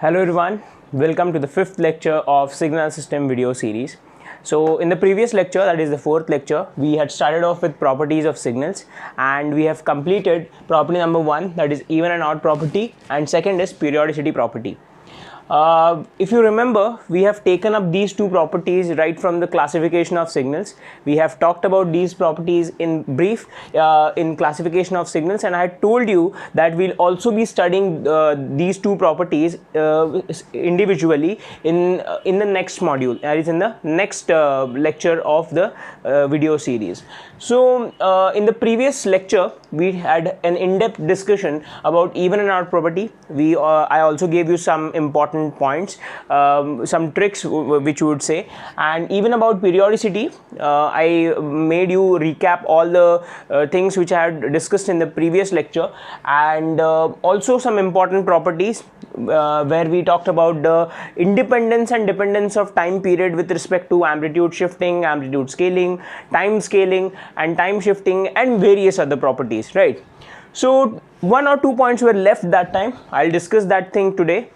Hello everyone, welcome to the fifth lecture of Signal System video series. So in the previous lecture, that is the fourth lecture, we had started off with properties of signals and we have completed property number 1, that is even and odd property, and second is periodicity property. If you remember, we have taken up these two properties right from the classification of signals. We have talked about these properties in brief in classification of signals, and I had told you that we'll also be studying these two properties individually in the next module, that is in the next lecture of the video series. So in the previous lecture, we had an in-depth discussion about even and odd property. I also gave you some important points, some tricks which you would say, and even about periodicity, I made you recap all the things which I had discussed in the previous lecture, and also some important properties where we talked about the independence and dependence of time period with respect to amplitude shifting, amplitude scaling, time scaling, and time shifting, and various other properties, right? So 1 or 2 points were left that time. I'll discuss that thing today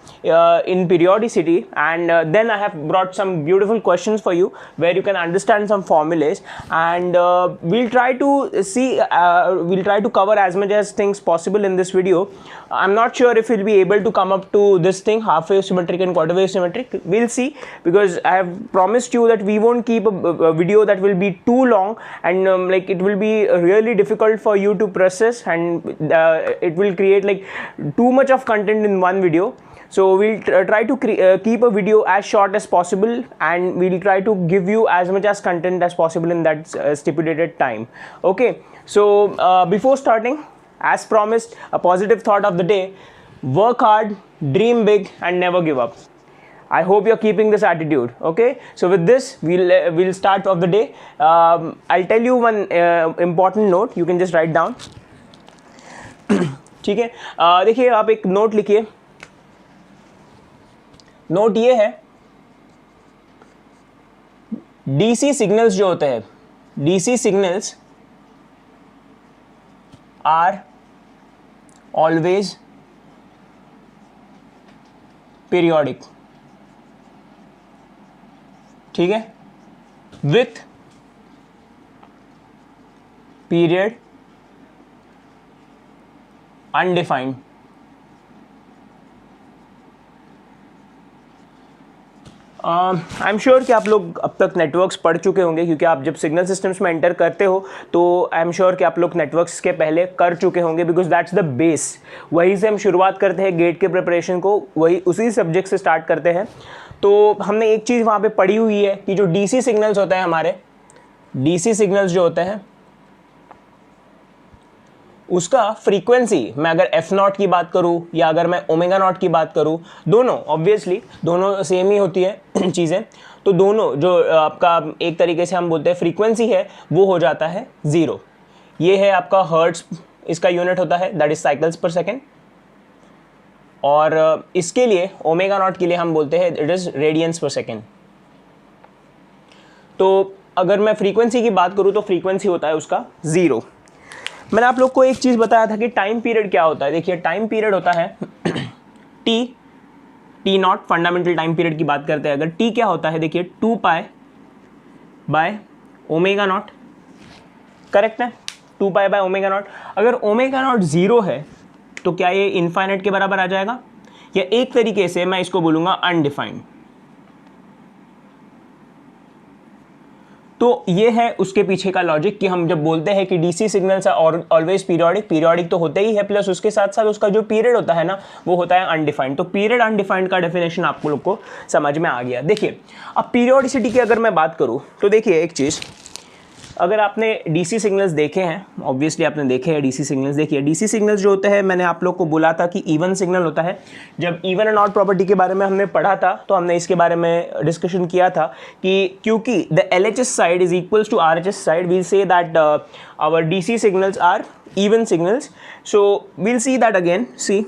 in periodicity, and then I have brought some beautiful questions for you where you can understand some formulas, and we'll try to cover as much as things possible in this video. I'm not sure if we'll be able to come up to this thing, half wave symmetric and quarter wave symmetric. We'll see, because I have promised you that we won't keep a video that will be too long, and like it will be really difficult for you to process, and it will create like too much of content in one video. So we'll try to keep a video as short as possible, and we'll try to give you as much as content as possible in that stipulated time. Okay, so before starting, as promised, a positive thought of the day: work hard, dream big, and never give up. I hope you're keeping this attitude. Okay, so with this we'll start of the day. I'll tell you one important note, you can just write down. ठीक है, देखिए आप एक note लिखिए. Note ये है, DC signals जो होते हैं, DC signals are always periodic. ठीक है, with period undefined. I am sure कि आप लोग अब तक नेटवर्क्स पढ़ चुके होंगे, क्योंकि आप जब सिग्नल सिस्टम्स में एंटर करते हो तो आई एम श्योर कि आप लोग नेटवर्क्स के पहले कर चुके होंगे, बिकॉज दैट्स द बेस. वहीं से हम शुरुआत करते हैं गेट के प्रिपरेशन को, वही उसी सब्जेक्ट से स्टार्ट करते हैं. तो हमने एक चीज़ वहाँ पे पढ़ी हुई है कि जो डीसी सिग्नल्स होते हैं, हमारे डीसी सिग्नल्स जो होते हैं, उसका फ्रीक्वेंसी, मैं अगर एफ नॉट की बात करूं या अगर मैं ओमेगा नॉट की बात करूं, दोनों ऑब्वियसली दोनों सेम ही होती है चीज़ें. तो दोनों जो आपका एक तरीके से हम बोलते हैं फ्रीक्वेंसी है, वो हो जाता है 0. ये है आपका हर्ट्स, इसका यूनिट होता है, दैट इज साइकिल्स पर सेकेंड. और इसके लिए ओमेगा नॉट के लिए हम बोलते हैं इट इज़ रेडियंस पर सेकेंड. तो अगर मैं फ्रीक्वेंसी की बात करूँ तो फ्रीक्वेंसी होता है उसका 0. मैंने आप लोग को एक चीज़ बताया था कि टाइम पीरियड क्या होता है. देखिए टाइम पीरियड होता है T not, fundamental time period की बात करते हैं. अगर टी क्या होता है, देखिए 2 pi by omega naught. Correct है, 2 पाई बाय ओमेगा नॉट. अगर ओमेगा नॉट 0 है तो क्या ये इनफाइनाइट के बराबर आ जाएगा, या एक तरीके से मैं इसको बोलूँगा अनडिफाइंड. तो ये है उसके पीछे का लॉजिक कि हम जब बोलते हैं कि DC signals are always periodic, periodic तो होते ही है, प्लस उसके साथ साथ उसका जो पीरियड होता है ना, वो होता है अनडिफाइंड. तो पीरियड अनडिफाइंड का डेफिनेशन आप लोग को समझ में आ गया. देखिए अब पीरियोडिसिटी की अगर मैं बात करूँ तो देखिए एक चीज़, अगर आपने डीसी सिग्नल्स देखे हैं, ऑब्वियसली आपने देखे हैं डीसी सिग्नल्स. देखिए डीसी सिग्नल्स जो होते हैं, मैंने आप लोग को बोला था कि इवन सिग्नल होता है. जब इवन एंड ऑड प्रॉपर्टी के बारे में हमने पढ़ा था तो हमने इसके बारे में डिस्कशन किया था कि क्योंकि the LHS side is equals to RHS side, we'll see that our DC signals are even signals. So we'll see that again. See,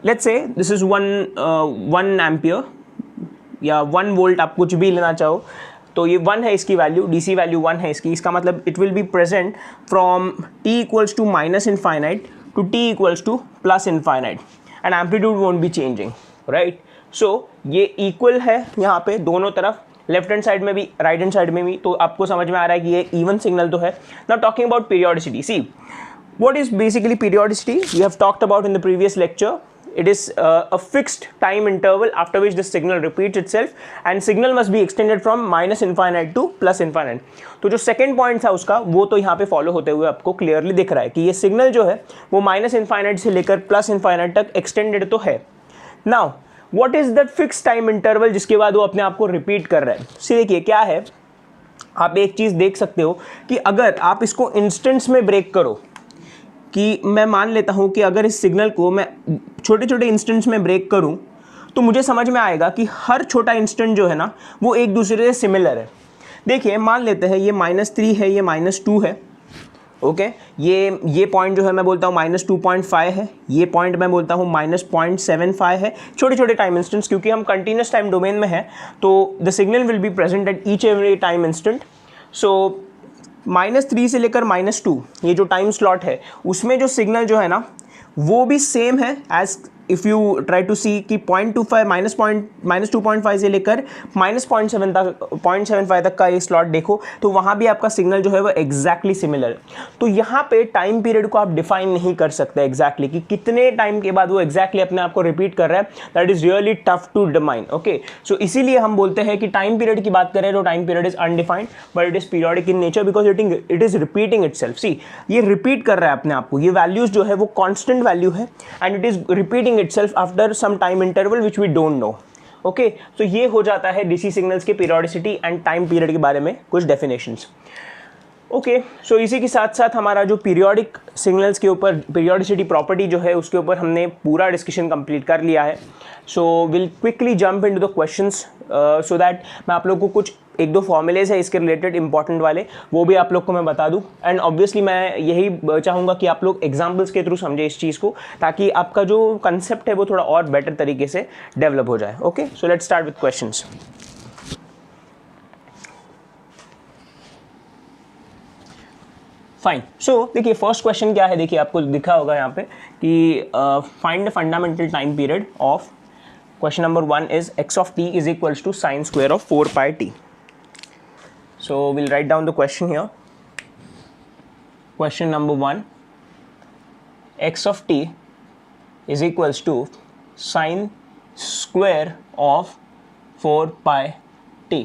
let's say this is 1 ampere या 1 volt, आप कुछ भी लेना चाहो तो ये 1 है इसकी वैल्यू, डीसी वैल्यू 1 है इसकी. इसका मतलब it will be present from t equals to minus infinite to t equals to plus infinite, and amplitude won't be changing. Right. So ये इक्वल है यहाँ पे दोनों तरफ, लेफ्ट हैंड साइड में भी राइट हैंड साइड में भी, तो आपको समझ में आ रहा है कि ये इवन सिग्नल तो है। Now talking about periodicity, see what is basically periodicity, we have talked about in the previous lecture. It is a fixed time interval after which the signal repeats itself and signal must be extended from minus infinite to plus infinite. तो जो second point था उसका वो तो यहाँ पे follow होते हुए आपको क्लियरली दिख रहा है कि ये सिग्नल जो है वो माइनस इन्फाइनाइट से लेकर प्लस इन्फाइनाइट तक एक्सटेंडेड तो है. Now what is that fix time interval जिसके बाद वो अपने आप को रिपीट कर रहा है. सी देखिए क्या है, आप एक चीज़ देख सकते हो कि अगर आप इसको इंस्टेंट्स में ब्रेक करो, कि मैं मान लेता हूँ कि अगर इस सिग्नल को मैं छोटे छोटे इंस्टेंट्स में ब्रेक करूँ तो मुझे समझ में आएगा कि हर छोटा इंस्टेंट जो है ना वो एक दूसरे से सिमिलर है. देखिए मान लेते हैं ये -3 है, ये -2 है, ओके. ये पॉइंट जो है मैं बोलता हूँ -2.5 है, ये पॉइंट मैं बोलता हूँ -0.75 है. छोटे छोटे टाइम इंस्टेंट्स, क्योंकि हम कंटिन्यूस टाइम डोमेन में है तो the signal will be present at each every time instant. So -3 से लेकर -2 ये जो टाइम स्लॉट है उसमें जो सिग्नल जो है ना वो भी सेम है as if you try to see कि 0.25 -2.5 से लेकर -0.75 तक का ये स्लॉट देखो तो वहाँ भी आपका सिग्नल जो है वो एग्जैक्टली सिमिलर है. तो यहाँ पे टाइम पीरियड को आप डिफाइन नहीं कर सकते एग्जैक्टली कि कितने टाइम के बाद वो एग्जैक्टली अपने आप को रिपीट कर रहा है. That is really tough to define. Okay, so इसीलिए हम बोलते हैं कि टाइम पीरियड की बात करें तो time period is undefined but it is periodic in nature because it is repeating itself. See ये रिपीट कर रहा है अपने आप को, ये वैल्यूज़ जो है वो कॉन्स्टेंट वैल्यू है and it is repeating itself after some time interval which we don't know. Okay, तो ये हो जाता है डीसी सिग्नल्स के पीरियोडिसिटी एंड टाइम पीरियड के बारे में कुछ डेफिनेशंस. ओके, सो इसी के साथ साथ हमारा जो पीरियोडिक सिग्नल्स के ऊपर पीरियोडिसिटी प्रॉपर्टी जो है उसके ऊपर हमने पूरा डिस्कशन कंप्लीट कर लिया है. So will quickly jump into the questions so that मैं आप लोगों को कुछ एक दो फॉर्मूलेज है इसके रिलेटेड इंपॉर्टेंट वाले वो भी आप लोग को मैं बता दूं. एंड ऑब्वियसली मैं यही चाहूँगा कि आप लोग एग्जाम्पल्स के थ्रू समझे इस चीज़ को ताकि आपका जो कंसेप्ट है वो थोड़ा और बेटर तरीके से डेवलप हो जाए. Okay, so let's start with questions. Fine. So देखिए फर्स्ट क्वेश्चन क्या है, देखिए आपको दिखा होगा यहाँ पे कि find the fundamental time period of question number 1 is x of t is equals to sin square of 4 pi t. So we'll write down the question here. Question number 1, x of t is equals to sin square of 4 pi t.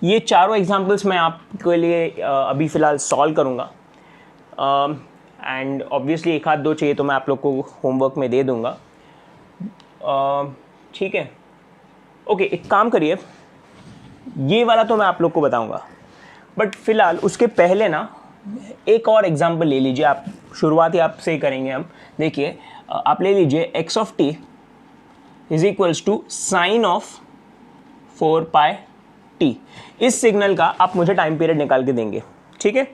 ये चारों examples मैं आपके लिए अभी फ़िलहाल solve करूँगा and obviously एक आध दो चाहिए तो मैं आप लोग को होमवर्क में दे दूँगा. ठीक है, ओके. एक काम करिए, ये वाला तो मैं आप लोग को बताऊंगा बट फिलहाल उसके पहले ना एक और एग्जांपल ले लीजिए. आप शुरुआत ही आपसे ही करेंगे हम. देखिए आप ले लीजिए x of t is equals to sine of 4 pi t. इस सिग्नल का आप मुझे टाइम पीरियड निकाल के देंगे. ठीक है,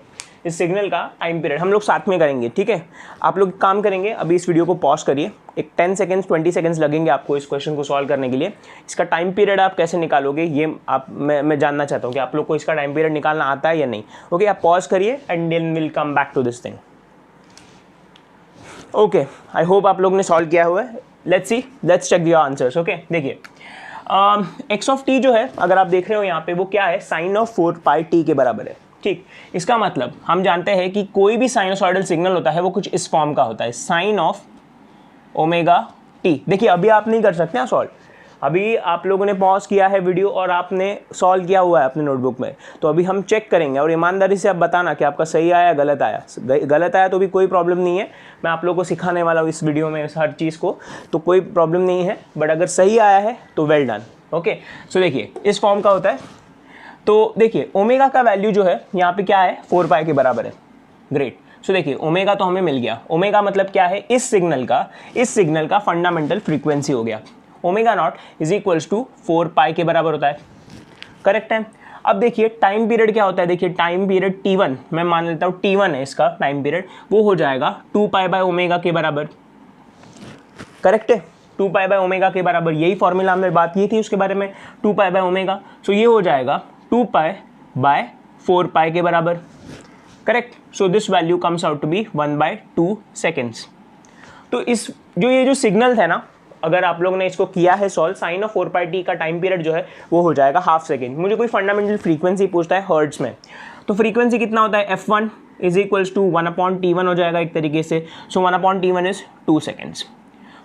इस सिग्नल का टाइम पीरियड हम लोग साथ में करेंगे. ठीक है, आप लोग काम करेंगे, अभी इस वीडियो को पॉज करिए. एक 10 सेकेंड्स 20 सेकेंड्स लगेंगे आपको इस क्वेश्चन को सॉल्व करने के लिए. इसका टाइम पीरियड आप कैसे निकालोगे ये मैं जानना चाहता हूँ कि आप लोग को इसका टाइम पीरियड निकालना आता है या नहीं. ओके, आप पॉज करिए and then will come back to this thing. Okay, I hope आप लोग ने सॉल्व किया हुआ है. Let's check your answers. Okay, देखिए एक्स ऑफ टी जो है अगर आप देख रहे हो यहाँ पे वो क्या है, साइन ऑफ 4 पाई टी के बराबर है. ठीक, इसका मतलब हम जानते हैं कि कोई भी साइनोसॉइडल सिग्नल होता है वो कुछ इस फॉर्म का होता है, साइन ऑफ ओमेगा टी. देखिए अभी आप नहीं कर सकते हैं सॉल्व, अभी आप लोगों ने पॉज किया है वीडियो और आपने सॉल्व किया हुआ है अपने नोटबुक में, तो अभी हम चेक करेंगे और ईमानदारी से आप बताना कि आपका सही आया गलत आया. गलत आया तो भी कोई प्रॉब्लम नहीं है, मैं आप लोगों को सिखाने वाला हूँ इस वीडियो में हर चीज़ को, तो कोई प्रॉब्लम नहीं है. बट अगर सही आया है तो वेल डन. ओके, सो देखिए इस फॉर्म का होता है. तो देखिए ओमेगा का वैल्यू जो है यहाँ पे क्या है, 4 पाई के बराबर है. ग्रेट. सो देखिए ओमेगा तो हमें मिल गया. ओमेगा मतलब क्या है, इस सिग्नल का फंडामेंटल फ्रीक्वेंसी हो गया. Omega not is equals to 4 pi के बराबर होता है. करेक्ट है. अब देखिए टाइम पीरियड क्या होता है, देखिए टाइम पीरियड t1 मैं मान लेता हूँ t1 है इसका टाइम पीरियड, वो हो जाएगा 2 पाई बाय ओमेगा के बराबर. करेक्ट है, 2 पाई बाय ओमेगा के बराबर. यही फॉर्मूला हमने बात की थी उसके बारे में, 2 पाई बाय ओमेगा. सो ये हो जाएगा 2 पाई बाय 4 पाई के बराबर. Correct. So this value comes out to be 1/2 seconds. तो इस ये जो सिग्नल है ना अगर आप लोगों ने इसको किया है solve, sine of 4 pi t का टाइम पीरियड जो है वो हो जाएगा हाफ सेकेंड। मुझे कोई फंडामेंटल फ्रीक्वेंसी पूछता है हर्ट्ज में, तो फ्रीक्वेंसी कितना होता है, F1 is equals to 1/T1 हो जाएगा एक तरीके से। सो 1/T1 इज 2 सेकेंड्स।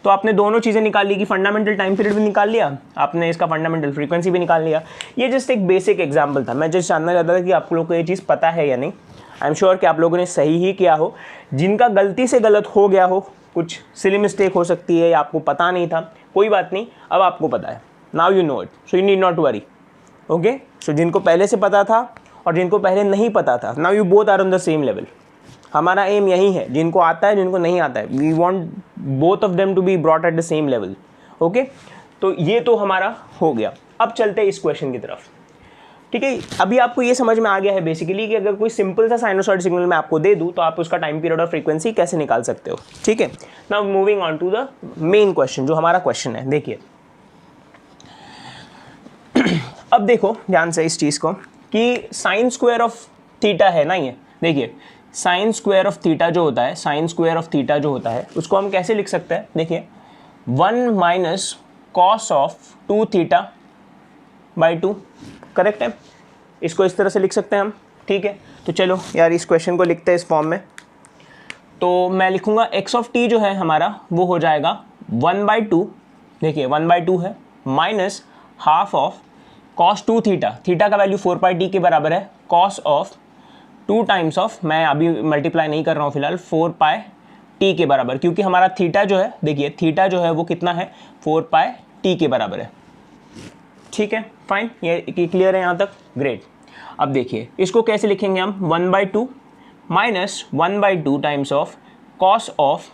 तो आपने दोनों चीज़ें निकाल ली कि फंडामेंटल टाइम पीरियड भी निकाल लिया, आपने इसका फंडामेंटल फ्रीक्वेंसी भी निकाल लिया। ये जस्ट एक बेसिक एग्जांपल था, मैं जस्ट जानना चाहता था कि आप लोगों को ये चीज़ पता है या नहीं। आई एम श्योर कि आप लोगों ने सही ही किया हो। जिनका गलती से गलत हो गया हो, कुछ सिली मिस्टेक हो सकती है या आपको पता नहीं था, कोई बात नहीं, अब आपको पता है। Now you know it, so you need not worry. Okay, so जिनको पहले से पता था और जिनको पहले नहीं पता था, now you both are on the same level. हमारा एम यही है, जिनको आता है जिनको नहीं आता है, we want both of them to be brought at the same level. Okay, तो ये तो हमारा हो गया। अब चलते हैं इस क्वेश्चन की तरफ। ठीक है, अभी आपको ये समझ में आ गया है बेसिकली कि अगर कोई सिंपल सा साइनोसॉइड सिग्नल मैं आपको दे दूं तो आप उसका टाइम पीरियड और फ्रीक्वेंसी कैसे निकाल सकते हो। ठीक है, now moving on to the main question, जो हमारा क्वेश्चन है। देखिए अब देखो ध्यान से इस चीज़ को कि साइन स्क्वायर ऑफ थीटा है ना, ये देखिए साइन स्क्वायर ऑफ थीटा जो होता है, साइन स्क्वायर ऑफ थीटा जो होता है उसको हम कैसे लिख सकते हैं। देखिए 1 minus cos of 2 theta by 2, correct है, इसको इस तरह से लिख सकते हैं हम। ठीक है, तो चलो यार इस क्वेश्चन को लिखते हैं इस फॉर्म में। तो मैं लिखूंगा एक्स ऑफ टी जो है हमारा वो हो जाएगा 1/2, देखिए 1/2 है, minus half of cos 2 theta, theta का वैल्यू 4 पाई टी के बराबर है, कॉस ऑफ 2 टाइम्स ऑफ, मैं अभी मल्टीप्लाई नहीं कर रहा हूँ फिलहाल, 4 पाई टी के बराबर, क्योंकि हमारा थीटा जो है, देखिए थीटा जो है वो कितना है, 4 पाई टी के बराबर है। ठीक है, फाइन, ये क्लियर है यहाँ तक, ग्रेट। अब देखिए इसको कैसे लिखेंगे हम, 1/2 minus 1/2 times of cos of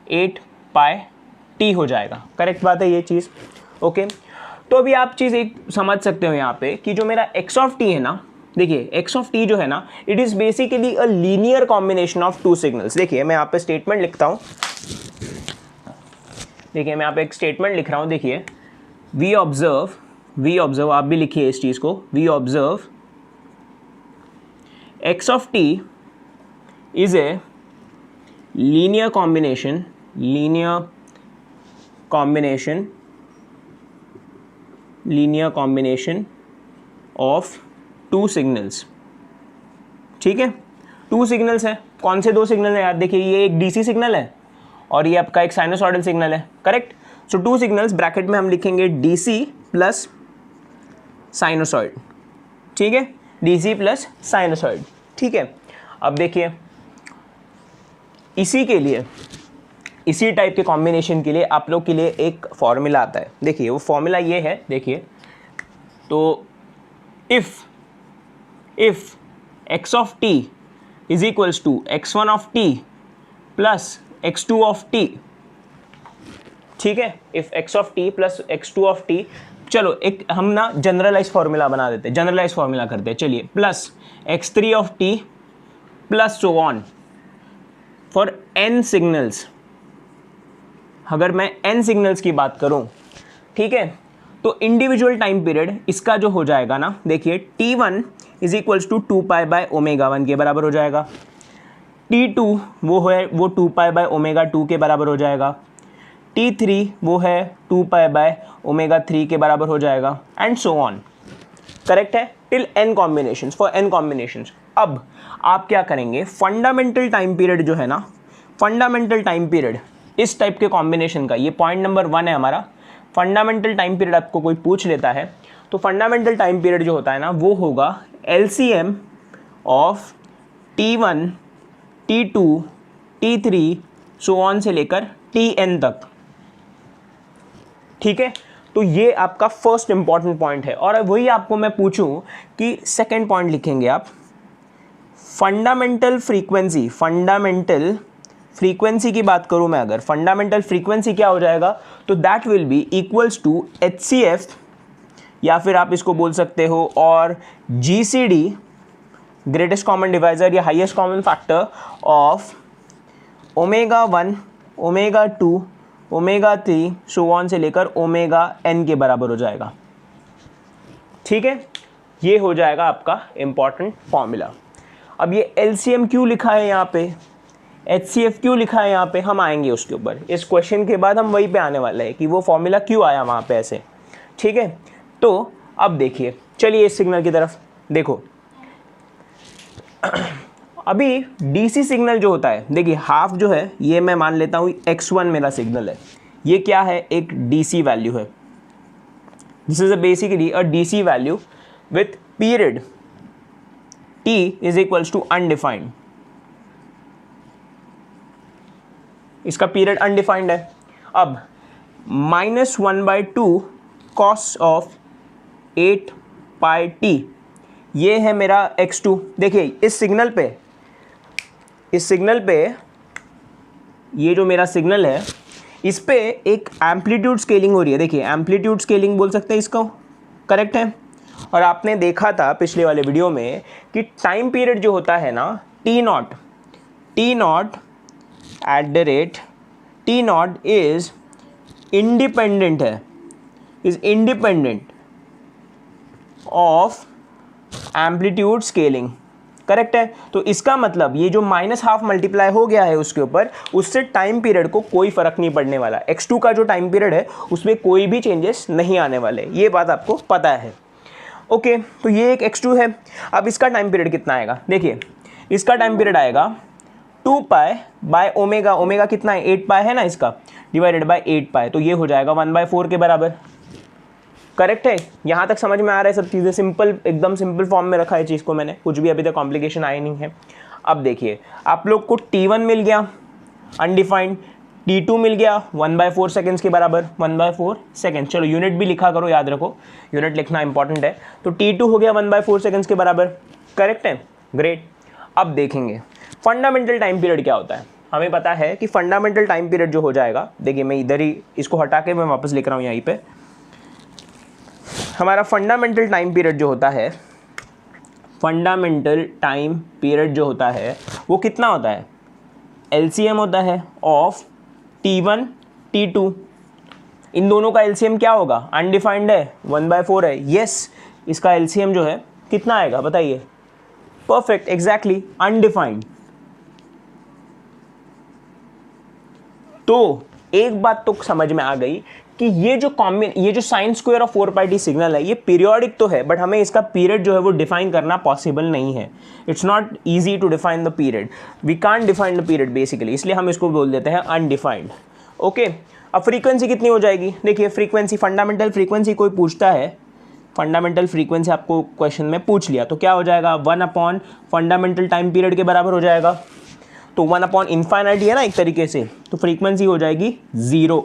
8 pi T हो जाएगा। करेक्ट बात है ये चीज़। ओके, तो अभी आप चीज़ एक समझ सकते हो यहाँ पे कि जो मेरा एक्स ऑफ टी है ना, देखिए एक्स ऑफ टी जो है ना, it is basically a linear combination of 2 signals. देखिए मैं यहाँ पे स्टेटमेंट लिखता हूँ, देखिए मैं यहाँ पे एक स्टेटमेंट लिख रहा हूँ। देखिए वी ऑब्जर्व, आप भी लिखिए इस चीज़ को, we observe x of t is a linear combination of 2 signals. ठीक है, 2 सिग्नल्स है, कौन से 2 सिग्नल है यार, देखिए ये एक डीसी सिग्नल है और ये आपका एक साइनोसॉइडल सिग्नल है, करेक्ट। सो 2 सिग्नल्स, ब्रैकेट में हम लिखेंगे डीसी प्लस साइनोसॉइड। ठीक है, डीसी प्लस साइनोसॉइड। ठीक है, अब देखिए इसी के लिए, इसी टाइप के कॉम्बिनेशन के लिए आप लोग के लिए एक फॉर्मूला आता है। देखिए वो फॉर्मूला ये है, देखिए तो if x of t is equals to x1 of t plus x2 of t. ठीक है, if x of t plus x2 of t, चलो एक हम ना जनरलाइज फॉर्मूला बना देते हैं, जनरलाइज फॉर्मूला करते हैं, चलिए, plus x3 of t plus so on for n signals. अगर मैं n सिग्नल्स की बात करूं, ठीक है, तो इंडिविजुअल टाइम पीरियड इसका जो हो जाएगा ना, देखिए t1 is equals to 2 pi by omega 1 के बराबर हो जाएगा, t2 वो है वो 2 पाई बाय ओमेगा 2 के बराबर हो जाएगा, t3 वो है 2 पाई बाय ओमेगा 3 के बराबर हो जाएगा, एंड सो ऑन। करेक्ट है, till n combinations, for n combinations. अब आप क्या करेंगे, फंडामेंटल टाइम पीरियड जो है ना, फंडामेंटल टाइम पीरियड इस टाइप के कॉम्बिनेशन का, ये पॉइंट नंबर 1 है हमारा। फंडामेंटल टाइम पीरियड आपको कोई पूछ लेता है तो फंडामेंटल टाइम पीरियड जो होता है ना, वो होगा LCM of T1, T2, T3 so on से लेकर Tn तक। ठीक है, तो ये आपका फर्स्ट इंपॉर्टेंट पॉइंट है। और वही आपको मैं पूछूं कि सेकंड पॉइंट लिखेंगे आप, फंडामेंटल फ्रीक्वेंसी की बात करूं मैं, अगर फंडामेंटल फ्रीक्वेंसी क्या हो जाएगा, तो that will be equals to HCF, या फिर आप इसको बोल सकते हो और GCD, ग्रेटेस्ट कॉमन डिवाइजर या highest common factor of omega 1, omega 2, omega 3 so on से लेकर ओमेगा n के बराबर हो जाएगा। ठीक है, ये हो जाएगा आपका इंपॉर्टेंट फॉर्मूला। अब ये LCM क्यों लिखा है यहाँ पे, HCF क्यों लिखा है यहाँ पे, हम आएंगे उसके ऊपर। इस क्वेश्चन के बाद हम वहीं पे आने वाले हैं कि वो फॉर्मूला क्यों आया वहाँ पे ऐसे, ठीक है। तो अब देखिए, चलिए इस सिग्नल की तरफ देखो। अभी डीसी सिग्नल जो होता है, देखिए हाफ जो है ये मैं मान लेता हूँ x1 मेरा सिग्नल है, ये क्या है, एक डीसी वैल्यू है। This is basically a DC value with period t is equals to undefined. इसका पीरियड अनडिफाइंड है। अब -1/2 cos ऑफ 8 पाई t, ये है मेरा x2। देखिए इस सिग्नल पे ये जो मेरा सिग्नल है, इस पे एक एम्पलीट्यूड स्केलिंग हो रही है। देखिए एम्पलीट्यूड स्केलिंग बोल सकते हैं इसको, करेक्ट है। और आपने देखा था पिछले वाले वीडियो में कि टाइम पीरियड जो होता है ना, टी नॉट इज इंडिपेंडेंट है, is independent of amplitude scaling, correct है। तो इसका मतलब ये जो -½ मल्टीप्लाई हो गया है उसके ऊपर, उससे टाइम पीरियड को कोई फर्क नहीं पड़ने वाला। x2 का जो टाइम पीरियड है उसमें कोई भी चेंजेस नहीं आने वाले, ये बात आपको पता है। ओके, तो ये एक x2 है। अब इसका टाइम पीरियड कितना आएगा, देखिए इसका टाइम पीरियड आएगा 2 पाई बाय ओमेगा, ओमेगा कितना है 8 पाई है ना इसका, डिवाइडेड बाय 8 पाई, तो ये हो जाएगा 1/4 के बराबर, करेक्ट है। यहाँ तक समझ में आ रहा है सब चीज़ें, सिंपल, एकदम सिंपल फॉर्म में रखा है चीज़ को मैंने, कुछ भी अभी तक कॉम्प्लिकेशन आया नहीं है। अब देखिए आप लोग को t1 मिल गया अनडिफाइंड, t2 मिल गया 1/4 सेकेंड्स के बराबर, 1/4 सेकेंड। चलो यूनिट भी लिखा करो, याद रखो यूनिट लिखना इंपॉर्टेंट है। तो t2 हो गया 1/4 सेकेंड्स के बराबर, करेक्ट है, ग्रेट। अब देखेंगे फंडामेंटल टाइम पीरियड क्या होता है। हमें पता है कि फंडामेंटल टाइम पीरियड जो हो जाएगा, देखिए मैं इधर ही इसको हटा के मैं वापस लिख रहा हूँ यहीं पे। हमारा फंडामेंटल टाइम पीरियड जो होता है, फंडामेंटल टाइम पीरियड जो होता है वो कितना होता है, LCM होता है ऑफ t1 t2। इन दोनों का LCM क्या होगा, अनडिफाइंड है, 1/4 है। यस, इसका LCM जो है कितना आएगा बताइए, परफेक्ट, एग्जैक्टली अनडिफाइंड। तो एक बात तो समझ में आ गई कि ये जो sign square of 4πt signal है ये पीरियोडिक तो है, बट हमें इसका पीरियड जो है वो डिफाइन करना पॉसिबल नहीं है। It's not easy to define the period, we can't define the period basically, इसलिए हम इसको बोल देते हैं अनडिफाइंड। ओके, अब फ्रीक्वेंसी कितनी हो जाएगी, देखिए फ्रीक्वेंसी, फंडामेंटल फ्रीक्वेंसी कोई पूछता है, फंडामेंटल फ्रीक्वेंसी आपको क्वेश्चन में पूछ लिया तो क्या हो जाएगा, 1 फंडामेंटल टाइम पीरियड के बराबर हो जाएगा। तो 1/∞ है ना एक तरीके से, तो फ्रीक्वेंसी हो जाएगी 0,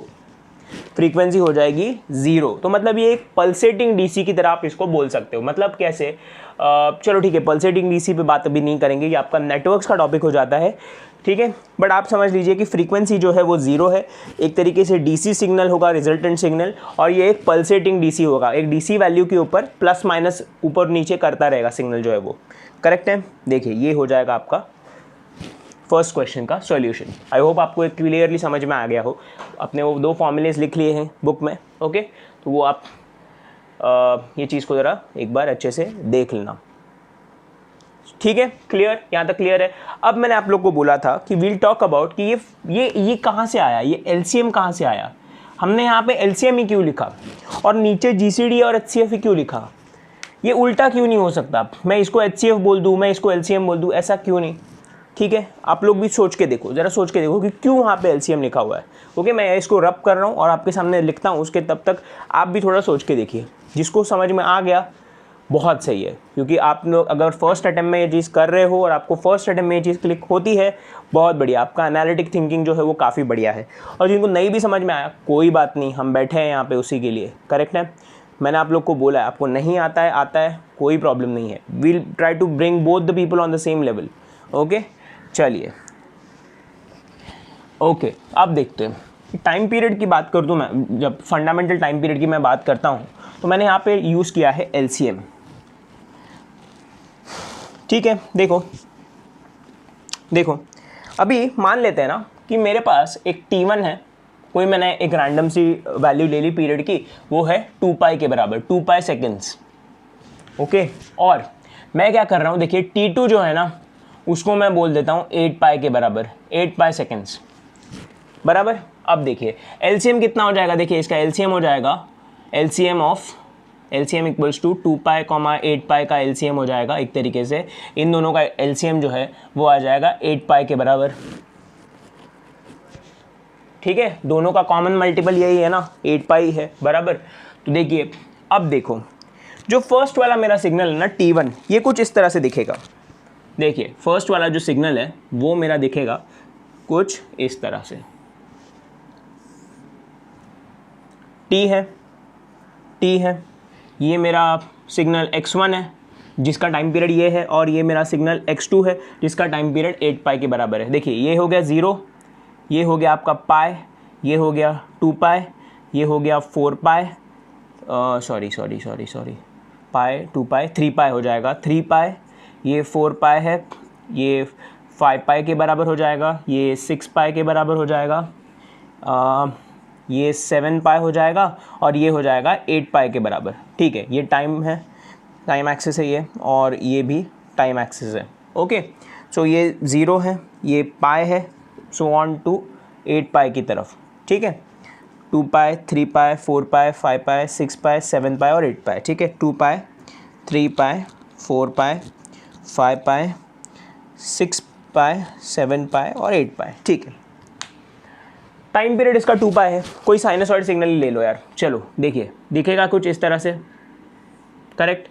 फ्रीक्वेंसी हो जाएगी 0। तो मतलब ये एक पल्सेटिंग डीसी की तरह आप इसको बोल सकते हो। मतलब कैसे, चलो ठीक है, पल्सेटिंग डीसी पे बात अभी नहीं करेंगे, ये आपका नेटवर्क्स का टॉपिक हो जाता है, ठीक है। बट आप समझ लीजिए कि फ्रीक्वेंसी जो है वो 0 है, एक तरीके से डीसी सिग्नल होगा, रिजल्टेंट सिग्नल, और ये एक पल्सेटिंग डीसी होगा, एक डीसी वैल्यू के ऊपर प्लस माइनस ऊपर नीचे करता रहेगा सिग्नल जो है वो, करेक्ट है। देखिए ये हो जाएगा आपका फर्स्ट क्वेश्चन का सॉल्यूशन। आई होप आपको एक क्लियरली समझ में आ गया हो। अपने वो 2 फॉर्मूलेस लिख लिए हैं बुक में, ओके, तो वो आप ये चीज़ को ज़रा एक बार अच्छे से देख लेना, ठीक है। क्लियर, यहाँ तक क्लियर है। अब मैंने आप लोग को बोला था कि वील टॉक अबाउट कि ये कहाँ से आया, ये LCM कहाँ से आया। हमने यहाँ पे LCM ही क्यों लिखा और नीचे GCD और HCF ही क्यों लिखा, ये उल्टा क्यों नहीं हो सकता, मैं इसको HCF बोल दूँ, मैं इसको LCM बोल दूँ, ऐसा क्यों नहीं, ठीक है। आप लोग भी सोच के देखो, ज़रा सोच के देखो कि क्यों वहाँ पे LCM लिखा हुआ है। ओके, मैं इसको रब कर रहा हूँ और आपके सामने लिखता हूँ, उसके तब तक आप भी थोड़ा सोच के देखिए। जिसको समझ में आ गया बहुत सही है, क्योंकि आप लोग अगर फर्स्ट अटेम्प्ट में ये चीज़ कर रहे हो और आपको फर्स्ट अटेम्प्ट में ये चीज़ क्लिक होती है, बहुत बढ़िया, आपका एनालिटिक थिंकिंग जो है वो काफ़ी बढ़िया है। और जिनको नहीं भी समझ में आया कोई बात नहीं, हम बैठे हैं यहाँ पे उसी के लिए, करेक्ट है। मैंने आप लोग को बोला है, आपको नहीं आता है कोई प्रॉब्लम नहीं है, we'll try to bring both the people on the same level. Okay, चलिए, ओके, अब देखते हैं टाइम पीरियड की बात कर दूँ मैं। जब फंडामेंटल टाइम पीरियड की मैं बात करता हूँ तो मैंने यहाँ पे यूज़ किया है LCM, ठीक है। देखो अभी मान लेते हैं ना कि मेरे पास एक T1 है, कोई मैंने एक रैंडम सी वैल्यू ले ली पीरियड की, वो है 2 पाई के बराबर, 2 पाई सेकेंड्स, ओके। और मैं क्या कर रहा हूँ, देखिए T2 जो है ना उसको मैं बोल देता हूँ 8 पाई के बराबर, 8 पाई सेकेंड्स बराबर। अब देखिए एलसीएम कितना हो जाएगा, देखिए इसका एलसीएम हो जाएगा, एलसीएम इक्वल्स टू 2 पाई 8 पाई का एलसीएम हो जाएगा। एक तरीके से इन दोनों का एलसीएम जो है वो आ जाएगा 8 पाई के बराबर। ठीक है, दोनों का कॉमन मल्टीपल यही है ना, 8 पाई है बराबर। तो देखिए अब देखो जो फर्स्ट वाला मेरा सिग्नल है ना T1, ये कुछ इस तरह से दिखेगा। देखिए फर्स्ट वाला जो सिग्नल है वो मेरा दिखेगा कुछ इस तरह से, T है, ये मेरा सिग्नल x1 है जिसका टाइम पीरियड ये है, और ये मेरा सिग्नल x2 है जिसका टाइम पीरियड 8 पाई के बराबर है। देखिए ये हो गया 0, ये हो गया आपका पाई, ये हो गया 2 पाई, ये हो गया 4 पाई, सॉरी पाई 2 पाई 3 पाई हो जाएगा, 3 पाई, ये 4 पाई है, ये 5 पाई के बराबर हो जाएगा, ये 6 पाई के बराबर हो जाएगा, ये 7 पाई हो जाएगा, और ये हो जाएगा 8 पाई के बराबर। ठीक है, ये टाइम है, टाइम एक्सिस है ये, और ये भी टाइम एक्सिस है। ओके, सो ये 0 है, ये पाई है, सो ऑन टू 8 पाई की तरफ। ठीक है, 2 पाई 3 पाई 4 पाई 5 पाई 6 पाई 7 पाई और 8 पाई। ठीक है, 2 पाई 3 पाई 4 पाई 5 पाई 6 पाई 7 पाई और 8 पाई। ठीक है, टाइम पीरियड इसका 2 पाई है। कोई साइनसॉइड सिग्नल ले लो यार। चलो देखिए दिखेगा कुछ इस तरह से, करेक्ट,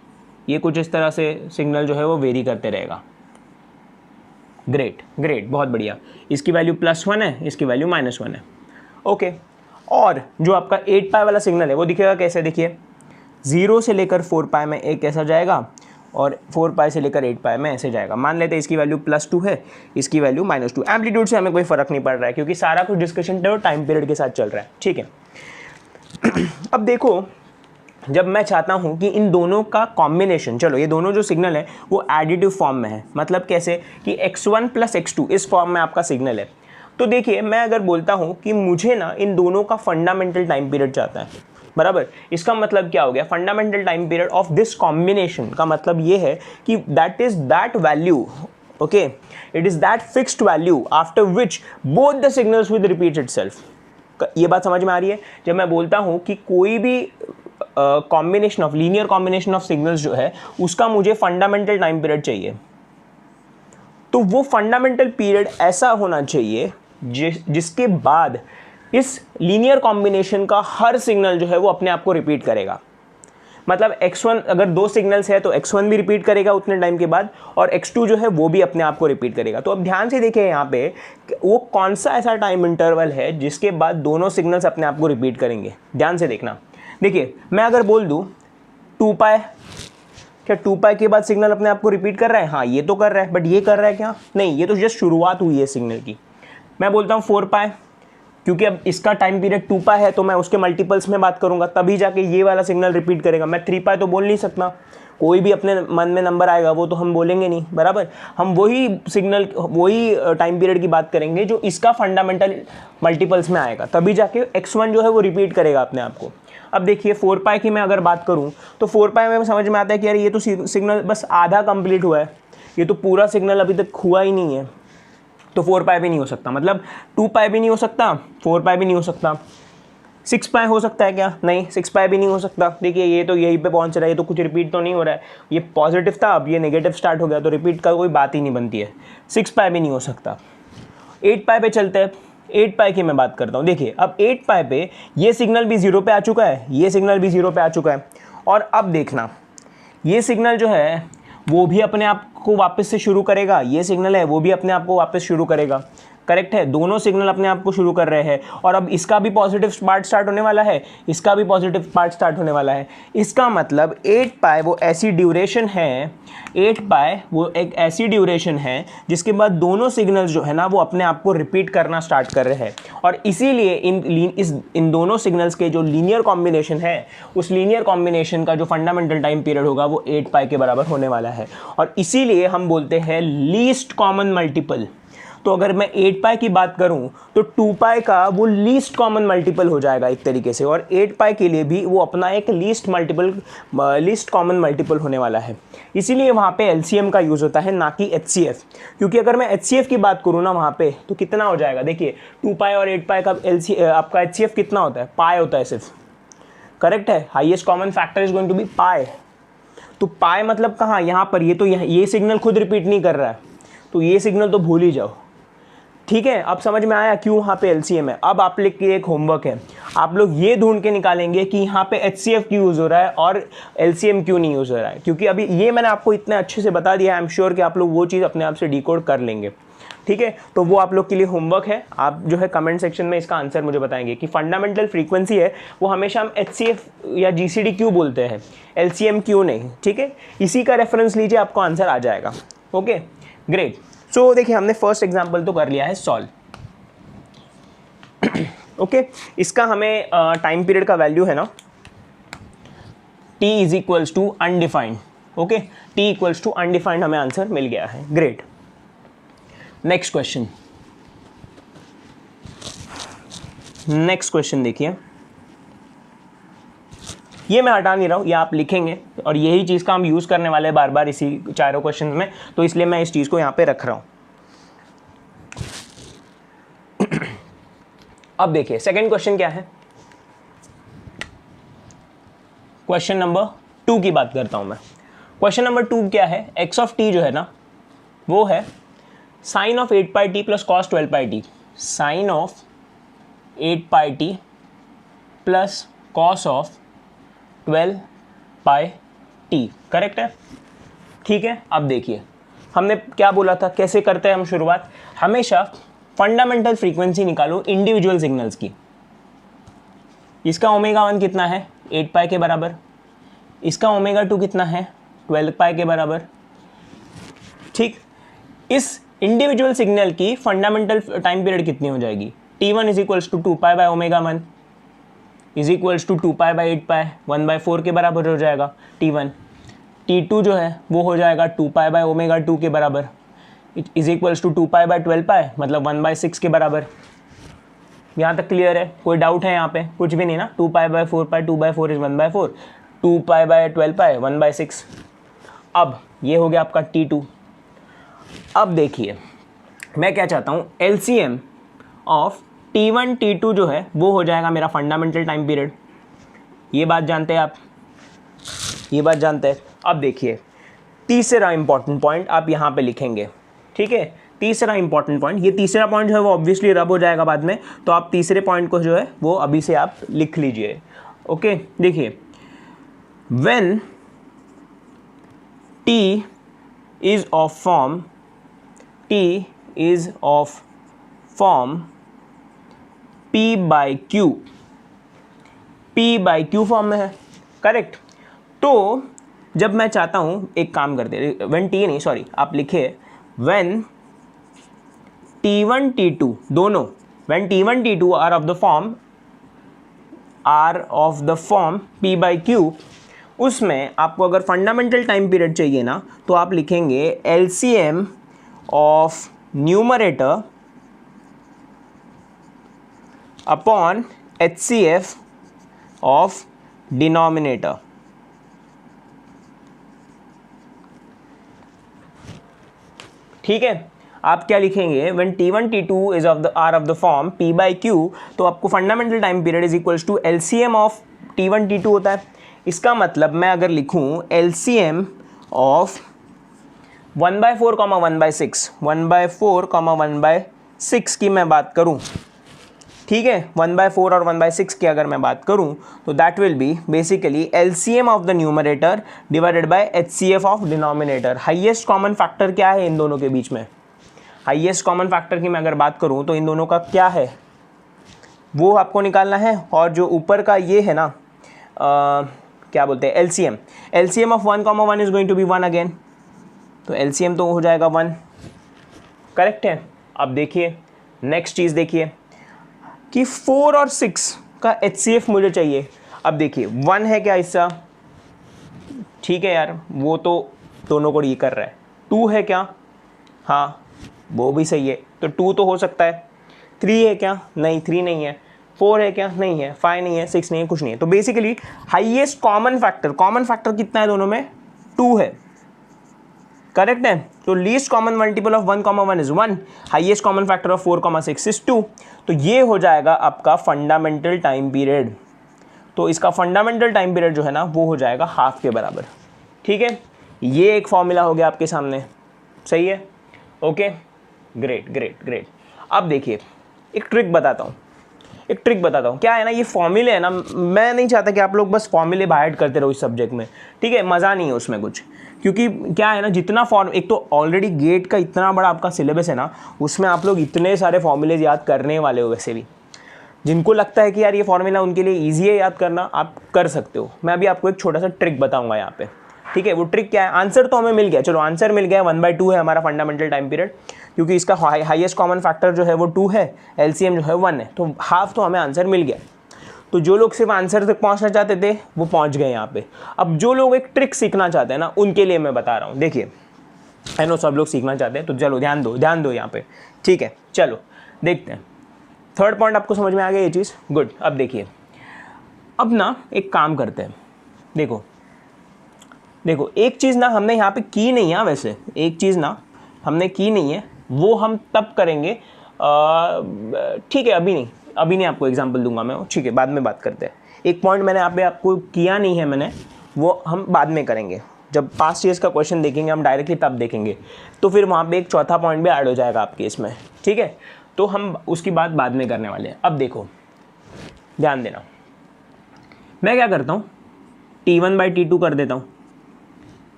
ये कुछ इस तरह से सिग्नल जो है वो वेरी करते रहेगा। ग्रेट, बहुत बढ़िया। इसकी वैल्यू +1 है, इसकी वैल्यू -1 है। ओके, और जो आपका 8 पाई वाला सिग्नल है वो दिखेगा कैसे, देखिए 0 से लेकर 4 पाई में एक ऐसा जाएगा, और 4 पाई से लेकर 8 पाई में ऐसे जाएगा। मान लेते हैं इसकी वैल्यू +2 है, इसकी वैल्यू -2। एम्पलीट्यूड से हमें कोई फ़र्क नहीं पड़ रहा है क्योंकि सारा कुछ डिस्कशन टाइम पीरियड के साथ चल रहा है। ठीक है, अब देखो जब मैं चाहता हूं कि इन दोनों का कॉम्बिनेशन, चलो ये दोनों जो सिग्नल है वो एडिटिव फॉर्म में है, मतलब कैसे कि x1 + x2 इस फॉर्म में आपका सिग्नल है। तो देखिए मैं अगर बोलता हूं कि मुझे ना इन दोनों का फंडामेंटल टाइम पीरियड चाहता है, बराबर, इसका मतलब क्या हो गया, fundamental time period of this combination का मतलब ये है कि that is that value, okay, it is that fixed value after which both the signals with repeat itself. ये बात समझ में आ रही है? जब मैं बोलता हूं कि कोई भी combination of linear combination of signals जो है उसका मुझे फंडामेंटल टाइम पीरियड चाहिए, तो वो फंडामेंटल पीरियड ऐसा होना चाहिए जिसके बाद इस लीनियर कॉम्बिनेशन का हर सिग्नल जो है वो अपने आप को रिपीट करेगा। मतलब x1 अगर 2 सिग्नल्स है तो x1 भी रिपीट करेगा उतने टाइम के बाद, और x2 जो है वो भी अपने आप को रिपीट करेगा। तो अब ध्यान से देखिए यहाँ पे वो कौन सा ऐसा टाइम इंटरवल है जिसके बाद दोनों सिग्नल्स अपने आप को रिपीट करेंगे। ध्यान से देखना, देखिए मैं अगर बोल दूँ 2 पाई, क्या 2 पाई के बाद सिग्नल अपने आप को रिपीट कर रहा है? हाँ ये तो कर रहा है, बट ये कर रहा है क्या? नहीं, ये तो जस्ट शुरुआत हुई है सिग्नल की। मैं बोलता हूँ 4 पाई, क्योंकि अब इसका टाइम पीरियड 2 पाई है तो मैं उसके मल्टीपल्स में बात करूंगा तभी जाके ये वाला सिग्नल रिपीट करेगा। मैं 3 पाई तो बोल नहीं सकता, कोई भी अपने मन में नंबर आएगा वो तो हम बोलेंगे नहीं, बराबर। हम वही सिग्नल, वही टाइम पीरियड की बात करेंगे जो इसका फंडामेंटल मल्टीपल्स में आएगा, तभी जाके x1 जो है वो रिपीट करेगा अपने आप को। अब देखिए 4 पाई की मैं अगर बात करूं तो 4 पाई में समझ में आता है कि यार ये तो सिग्नल बस आधा कंप्लीट हुआ है, ये तो पूरा सिग्नल अभी तक हुआ ही नहीं है, तो 4 पाई भी नहीं हो सकता, मतलब 2 पाई भी नहीं हो सकता, 4 पाई भी नहीं हो सकता। 6 पाई हो सकता है क्या? नहीं, 6 पाई भी नहीं हो सकता। देखिए ये तो यहीं पे पहुंच रहा है, ये तो कुछ रिपीट तो नहीं हो रहा है, ये पॉजिटिव था अब ये नेगेटिव स्टार्ट हो गया, तो रिपीट का कोई बात ही नहीं बनती है। 6 पाई भी नहीं हो सकता। 8 पाई पे चलते हैं, 8 पाई की मैं बात करता हूँ। देखिए अब 8 पाई पे ये सिग्नल भी 0 पे आ चुका है, ये सिग्नल भी 0 पे आ चुका है, और अब देखना ये सिग्नल जो है वो भी अपने आप को वापस से शुरू करेगा, ये सिग्नल है वो भी अपने आप को वापस शुरू करेगा। करेक्ट है, दोनों सिग्नल अपने आप को शुरू कर रहे हैं, और अब इसका भी पॉजिटिव पार्ट स्टार्ट होने वाला है, इसका भी पॉजिटिव पार्ट स्टार्ट होने वाला है। इसका मतलब 8 पाई वो ऐसी ड्यूरेशन है, 8 पाई वो एक ऐसी ड्यूरेशन है जिसके बाद दोनों सिग्नल्स जो है ना वो अपने आप को रिपीट करना स्टार्ट कर रहे हैं, और इसीलिए इन दोनों सिग्नल्स के जो लीनियर कॉम्बिनेशन है उस लीनियर कॉम्बिनेशन का जो फंडामेंटल टाइम पीरियड होगा वो 8 पाई के बराबर होने वाला है, और इसीलिए हम बोलते हैं लीस्ट कॉमन मल्टीपल। तो अगर मैं 8 पाई की बात करूं तो 2 पाई का वो लीस्ट कॉमन मल्टीपल हो जाएगा एक तरीके से, और 8 पाई के लिए भी वो अपना एक लीस्ट कॉमन मल्टीपल होने वाला है। इसीलिए वहाँ पे एलसीएम का यूज़ होता है, ना कि एचसीएफ। क्योंकि अगर मैं एचसीएफ की बात करूँ ना वहाँ पे, तो कितना हो जाएगा, देखिए 2 पाई और 8 पाई का आपका एचसीएफ कितना होता है, पाई होता है सिर्फ। करेक्ट है, highest common factor is going to be pi. तो पाई मतलब कहाँ, यहाँ पर, ये तो ये सिग्नल खुद रिपीट नहीं कर रहा है, तो ये सिग्नल तो भूल ही जाओ। ठीक है, अब समझ में आया क्यों वहाँ पे एलसीएम है। अब आप लिख के एक होमवर्क है, आप लोग ये ढूंढ के निकालेंगे कि यहाँ पे एचसीएफ क्यों यूज़ हो रहा है और एलसीएम क्यों नहीं यूज़ हो रहा है। क्योंकि अभी ये मैंने आपको इतने अच्छे से बता दिया है, आई एम श्योर कि आप लोग वो चीज़ अपने आप से डिकोड कर लेंगे। ठीक है, तो वो आप लोग के लिए होमवर्क है। आप जो है कमेंट सेक्शन में इसका आंसर मुझे बताएंगे कि फंडामेंटल फ्रीक्वेंसी है वो हमेशा हम एचसीएफ या जीसीडी क्यों बोलते हैं, एलसीएम क्यों नहीं। ठीक है, इसी का रेफरेंस लीजिए, आपको आंसर आ जाएगा। Okay great. सो देखिए हमने फर्स्ट एग्जाम्पल तो कर लिया है सॉल्व। ओके, इसका हमें टाइम पीरियड का वैल्यू है ना t is equals to undefined. Okay, t equals to undefined हमें आंसर मिल गया है। ग्रेट। नेक्स्ट क्वेश्चन, देखिए, ये मैं हटा नहीं रहा हूँ, ये आप लिखेंगे और यही चीज़ का हम यूज़ करने वाले हैं बार बार इसी चारों क्वेश्चन में, तो इसलिए मैं इस चीज़ को यहाँ पे रख रहा हूँ। अब देखिए सेकंड क्वेश्चन क्या है, क्वेश्चन नंबर 2 की बात करता हूँ मैं। क्वेश्चन नंबर 2 क्या है, x ऑफ t जो है ना वो है sine of 8 pi t plus cos 12 pi t, sine of 8 pi t plus cos of 12 pi t. Correct है, ठीक है। अब देखिए हमने क्या बोला था, कैसे करते हैं हम शुरुआत, हमेशा फंडामेंटल फ्रीक्वेंसी निकालो इंडिविजुअल सिग्नल्स की। इसका ओमेगा 1 कितना है, 8 पाई के बराबर, इसका ओमेगा 2 कितना है, 12 पाई के बराबर। ठीक, इस इंडिविजुअल सिग्नल की फंडामेंटल टाइम पीरियड कितनी हो जाएगी, t1 is equals to 2 pi by omega 1 is equals to 2 pi by 8 pi, 1/4 के बराबर हो जाएगा t1। t2 जो है वो हो जाएगा 2 पाई बाय ओमेगा 2 के बराबर is equals to 2 pi by 12 pi, मतलब 1/6 के बराबर। यहाँ तक क्लियर है, कोई डाउट है यहाँ पे, कुछ भी नहीं ना। 2 pi bye 4 pi, 2/4 is 1/4, 2 pi by 12 पाई 1/6। अब ये हो गया आपका t2। अब देखिए मैं क्या चाहता हूँ, LCM ऑफ t1 t2 जो है वो हो जाएगा मेरा फंडामेंटल टाइम पीरियड। ये बात जानते हैं आप, ये बात जानते हैं। अब देखिए तीसरा इंपॉर्टेंट पॉइंट आप यहाँ पे लिखेंगे। ठीक है, तीसरा इंपॉर्टेंट पॉइंट, ये तीसरा पॉइंट जो है वो ऑब्वियसली रब हो जाएगा बाद में, तो आप तीसरे पॉइंट को जो है वो अभी से आप लिख लीजिए। ओके, देखिए when t is of form p by q form में है। करेक्ट, तो जब मैं चाहता हूं, एक काम करते, व्हेन t नहीं सॉरी आप लिखिए व्हेन t1 t2 दोनों, when t1 t2 are of the form p by q, उसमें आपको अगर फंडामेंटल टाइम पीरियड चाहिए ना तो आप लिखेंगे LCM of numerator upon HCF of denominator. ठीक है, आप क्या लिखेंगे, when t1 t2 is are of the form p by q, तो आपको fundamental time period is equals to LCM of t1 t2 होता है। इसका मतलब मैं अगर लिखूं LCM ऑफ 1/4 1/6, 1/4 1/6 की मैं बात करूं, ठीक है, 1/4 और 1/6 की अगर मैं बात करूं तो that will B basically LCM of the numerator divided by HCF of denominator. Highest common factor क्या है इन दोनों के बीच में, हाईएस्ट कॉमन फैक्टर की मैं अगर बात करूं तो इन दोनों का क्या है वो आपको निकालना है। और जो ऊपर का ये है ना क्या बोलते हैं LCM of 1 1 is going to be 1 again, तो LCM तो हो जाएगा 1। करेक्ट है। अब देखिए नेक्स्ट चीज़ देखिए कि 4 और 6 का HCF मुझे चाहिए। अब देखिए 1 है क्या हिस्सा, ठीक है यार वो तो दोनों को ये कर रहा है। 2 है क्या, हाँ वो भी सही है। तो 2 तो हो सकता है। 3 है क्या? नहीं, 3 नहीं है। 4 है क्या? नहीं है। 5 नहीं है, 6 नहीं है, कुछ नहीं है। तो बेसिकली हाईएस्ट कॉमन फैक्टर कितना है दोनों में? 2 है। करेक्ट है। तो least common multiple of 1, 1 is 1, highest common factor of 4, 6 is 2। तो ये हो जाएगा आपका फंडामेंटल टाइम पीरियड। तो इसका फंडामेंटल टाइम पीरियड जो है ना वो हो जाएगा हाफ के बराबर। ठीक है, ये एक फॉर्मूला हो गया आपके सामने। सही है, ओके, ग्रेट ग्रेट ग्रेट। अब देखिए एक ट्रिक बताता हूँ। क्या है ना, ये फॉर्मूले है ना, मैं नहीं चाहता कि आप लोग बस फॉर्मूले बाय करते रहो इस सब्जेक्ट में। ठीक है, मज़ा नहीं है उसमें कुछ, क्योंकि क्या है ना, जितना एक तो ऑलरेडी गेट का इतना बड़ा आपका सिलेबस है ना, उसमें आप लोग इतने सारे फॉर्मूलेज याद करने वाले हो। वैसे भी जिनको लगता है कि यार ये फॉर्मूला उनके लिए ईजी है याद करना, आप कर सकते हो। मैं अभी आपको एक छोटा सा ट्रिक बताऊंगा यहाँ पे। ठीक है, वो ट्रिक क्या है? आंसर तो हमें मिल गया, चलो आंसर मिल गया, 1/2 है हमारा फंडामेंटल टाइम पीरियड, क्योंकि इसका हाईएस्ट कॉमन फैक्टर जो है वो 2 है, एलसीएम जो है 1 है, तो हाफ तो हमें आंसर मिल गया। तो जो लोग सिर्फ आंसर तक पहुंचना चाहते थे वो पहुंच गए यहाँ पे। अब जो लोग एक ट्रिक सीखना चाहते हैं ना, उनके लिए मैं बता रहा हूँ। देखिए, आई नो सब लोग सीखना चाहते हैं, तो चलो ध्यान दो यहाँ पे। ठीक है, चलो देखते हैं। थर्ड पॉइंट आपको समझ में आ गया ये चीज़? गुड। अब देखिए, अब ना एक काम करते हैं। देखो एक चीज़ ना हमने यहाँ पे की नहीं है, वैसे एक चीज़ ना हमने की नहीं है, वो हम तब करेंगे। ठीक है, अभी नहीं आपको एग्जांपल दूंगा मैं, ठीक है, बाद में बात करते हैं। एक पॉइंट मैंने यहाँ पे आपको किया नहीं है मैंने, वो हम बाद में करेंगे। जब पास्ट ईयर्स का क्वेश्चन देखेंगे हम डायरेक्टली, तब देखेंगे, तो फिर वहाँ पे एक चौथा पॉइंट भी ऐड हो जाएगा आपके इसमें। ठीक है, तो हम उसकी बात बाद में करने वाले हैं। अब देखो, ध्यान देना, मैं क्या करता हूँ, T1/T2 कर देता हूँ।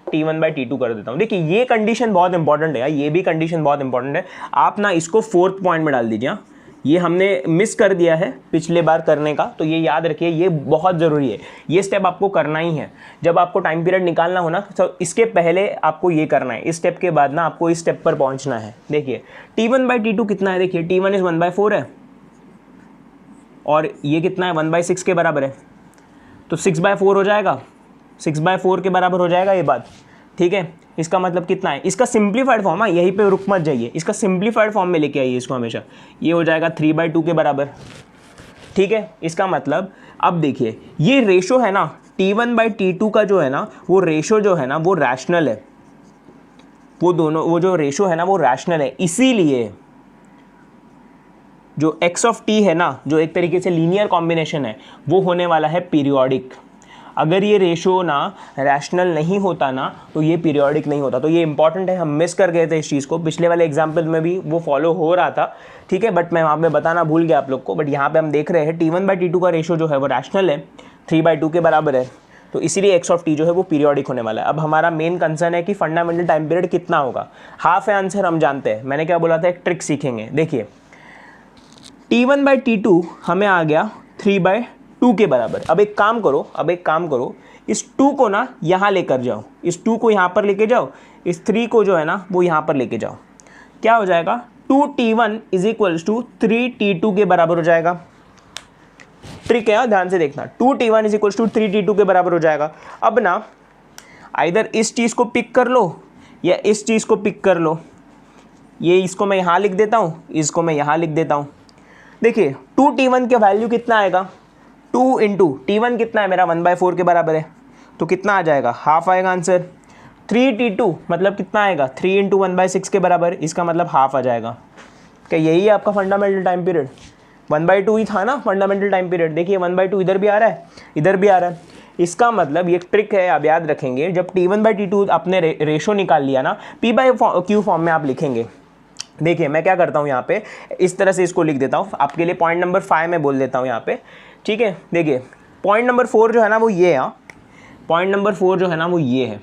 T1/T2 कर देता हूँ। देखिए ये कंडीशन बहुत इंपॉर्टेंट है, ये भी कंडीशन बहुत इंपॉर्टेंट है। आप ना इसको 4th पॉइंट में डाल दीजिए। ये हमने मिस कर दिया है पिछले बार करने का, तो ये याद रखिए, ये बहुत ज़रूरी है। ये स्टेप आपको करना ही है जब आपको टाइम पीरियड निकालना हो ना, तो इसके पहले आपको ये करना है। इस स्टेप के बाद ना आपको इस स्टेप पर पहुंचना है। देखिए T1/T2 कितना है? देखिए T1 इज 1/4 है, और ये कितना है? 1/6 के बराबर है, तो 6/4 हो जाएगा, 6/4 के बराबर हो जाएगा ये बात। ठीक है, इसका मतलब कितना है? इसका सिंप्लीफाइड फॉर्म, यहीं पे रुक मत जाइए, इसका सिंप्लीफाइड फॉर्म में लेके आइए इसको हमेशा। ये हो जाएगा 3/2 के बराबर। ठीक है, इसका मतलब अब देखिए ये रेशो है ना, T1/T2 का जो है ना, वो रेशो जो है ना वो रैशनल है। वो जो रेशो है ना वो रैशनल है, इसीलिए जो x ऑफ t है ना, जो एक तरीके से लीनियर कॉम्बिनेशन है, वो होने वाला है पीरियोडिक। अगर ये रेशो ना रैशनल नहीं होता ना, तो ये पीरियोडिक नहीं होता। तो ये इंपॉर्टेंट है, हम मिस कर गए थे इस चीज़ को। पिछले वाले एग्जाम्पल में भी वो फॉलो हो रहा था, ठीक है, बट मैं वहाँ पे बताना भूल गया आप लोग को। बट यहाँ पे हम देख रहे हैं T1/T2 का रेशो जो है वो रैशनल है, 3/2 के बराबर है, तो इसीलिए x ऑफ t जो है वो पीरियोडिक होने वाला है। अब हमारा मेन कंसर्न है कि फंडामेंटल टाइम पीरियड कितना होगा। हाफ है आंसर, हम जानते हैं। मैंने क्या बोला था, एक ट्रिक सीखेंगे। देखिए T1/T2 हमें आ गया 3/2 के बराबर। अब एक काम करो, इस 2 को ना यहाँ लेकर जाओ, इस 2 को यहाँ पर लेके जाओ, इस 3 को जो है ना वो यहाँ पर लेके जाओ। क्या हो जाएगा? 2T1 is equals to 3T2 के बराबर हो जाएगा। ट्रिक है, ध्यान से देखना, 2T1 is equals to 3T2 के बराबर हो जाएगा। अब ना आइदर इस चीज़ को पिक कर लो या इस चीज़ को पिक कर लो। ये इसको मैं यहाँ लिख देता हूँ, इसको मैं यहाँ लिख देता हूँ। देखिए 2T1 का वैल्यू कितना आएगा? 2 इंटू T1 कितना है मेरा? 1/4 के बराबर है, तो कितना आ जाएगा? हाफ आएगा आंसर। 3T2 मतलब कितना आएगा? 3 इंटू 1/6 के बराबर, इसका मतलब हाफ आ जाएगा। क्या यही है आपका फंडामेंटल टाइम पीरियड? 1/2 ही था ना फंडामेंटल टाइम पीरियड। देखिए 1/2 इधर भी आ रहा है, इधर भी आ रहा है। इसका मतलब ये ट्रिक है, आप याद रखेंगे। जब T1/T2 आपने रेशो निकाल लिया ना, P/Q फॉर्म में आप लिखेंगे। देखिए मैं क्या करता हूँ यहाँ पे, इस तरह से इसको लिख देता हूँ आपके लिए। पॉइंट नंबर 5 में बोल देता हूँ यहाँ पे, ठीक है। देखिए पॉइंट नंबर 4 जो है ना वो ये है, पॉइंट नंबर 4 जो है ना वो ये है।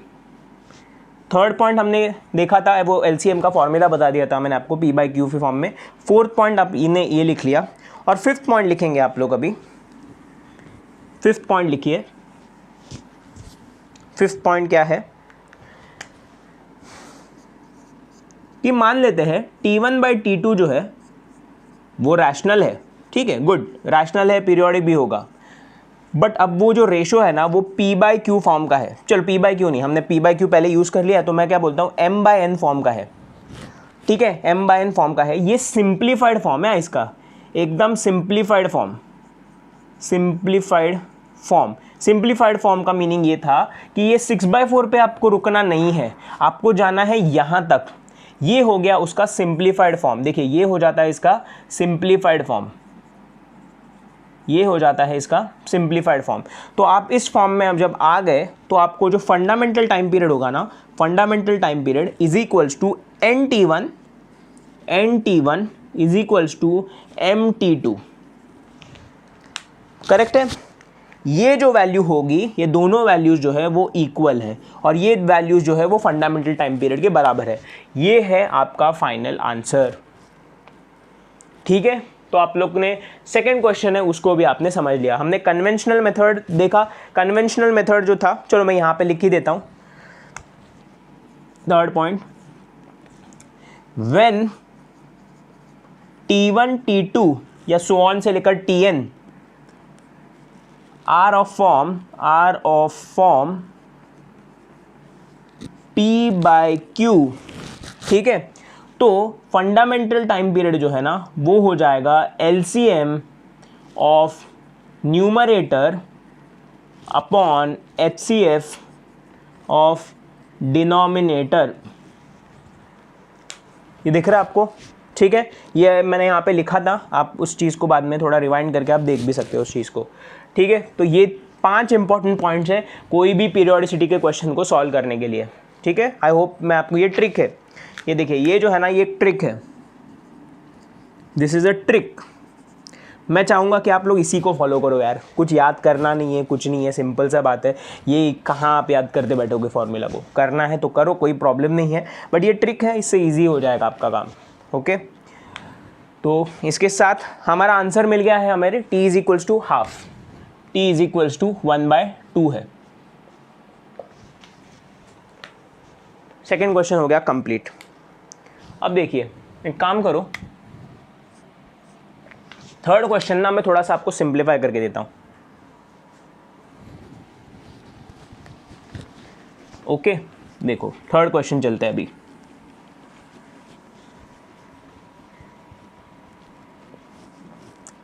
थर्ड पॉइंट हमने देखा था, वो एलसीएम का फॉर्मूला बता दिया था मैंने आपको P/Q फॉर्म में। फोर्थ पॉइंट आप इन्हें ये लिख लिया, और फिफ्थ पॉइंट लिखेंगे आप लोग। अभी फिफ्थ पॉइंट लिखिए। फिफ्थ पॉइंट क्या है कि मान लेते हैं T1/T2 जो है वो रैशनल है, ठीक है, गुड, रैशनल है, पीरियोडिक भी होगा। बट अब वो जो रेशो है ना वो P/Q फॉर्म का है। चलो P/Q नहीं, हमने P/Q पहले यूज़ कर लिया, तो मैं क्या बोलता हूँ, M/N फॉर्म का है। ठीक है, m/n फॉर्म का है, ये सिंप्लीफाइड फॉर्म है इसका, एकदम सिंप्लीफाइड फॉर्म। सिंप्लीफाइड फॉर्म का मीनिंग ये था कि ये 6/4 पे आपको रुकना नहीं है, आपको जाना है यहाँ तक। ये हो गया उसका सिंप्लीफाइड फॉर्म। देखिए ये हो जाता है इसका सिंप्लीफाइड फॉर्म, ये हो जाता है इसका सिंप्लीफाइड फॉर्म। तो आप इस फॉर्म में अब जब आ गए तो आपको जो फंडामेंटल टाइम पीरियड होगा ना, fundamental time period is equals to NT1 is equals to MT2, correct है। ये जो वैल्यू होगी, ये दोनों वैल्यूज जो है वो इक्वल है और ये वैल्यूज जो है वो फंडामेंटल टाइम पीरियड के बराबर है। ये है आपका फाइनल आंसर, ठीक है। तो आप लोग ने सेकंड क्वेश्चन है उसको भी आपने समझ लिया। हमने कन्वेंशनल मेथड देखा, कन्वेंशनल मेथड जो था, चलो मैं यहाँ पे लिख ही देता हूँ। Third point, when T1 T2 या सो ऑन से लेकर Tn are of form P/Q, ठीक है। तो फंडामेंटल टाइम पीरियड जो है ना वो हो जाएगा LCM of numerator upon HCF of denominator. ये दिख रहा है आपको, ठीक है। ये मैंने यहाँ पे लिखा था, आप उस चीज़ को बाद में थोड़ा रिवाइंड करके आप देख भी सकते हो उस चीज़ को, ठीक है। तो ये 5 इंपॉर्टेंट पॉइंट्स हैं कोई भी पीरियोडिसिटी के क्वेश्चन को सॉल्व करने के लिए, ठीक है। आई होप मैं आपको, ये ट्रिक है, ये देखिए ये जो है ना ये ट्रिक है, दिस इज़ अ ट्रिक। मैं चाहूँगा कि आप लोग इसी को फॉलो करो यार, कुछ याद करना नहीं है, कुछ नहीं है, सिंपल सा बात है। ये कहाँ आप याद करते बैठोगे फॉर्मूला को, करना है तो करो, कोई प्रॉब्लम नहीं है, बट ये ट्रिक है, इससे ईजी हो जाएगा आपका काम, ओके। तो इसके साथ हमारा आंसर मिल गया है हमारे t is equals to half, t is equals to 1/2 है। सेकेंड क्वेश्चन हो गया कंप्लीट। अब देखिए एक काम करो, थर्ड क्वेश्चन ना मैं थोड़ा सा आपको सिंप्लीफाई करके देता हूं, ओके। देखो थर्ड क्वेश्चन चलते हैं अभी।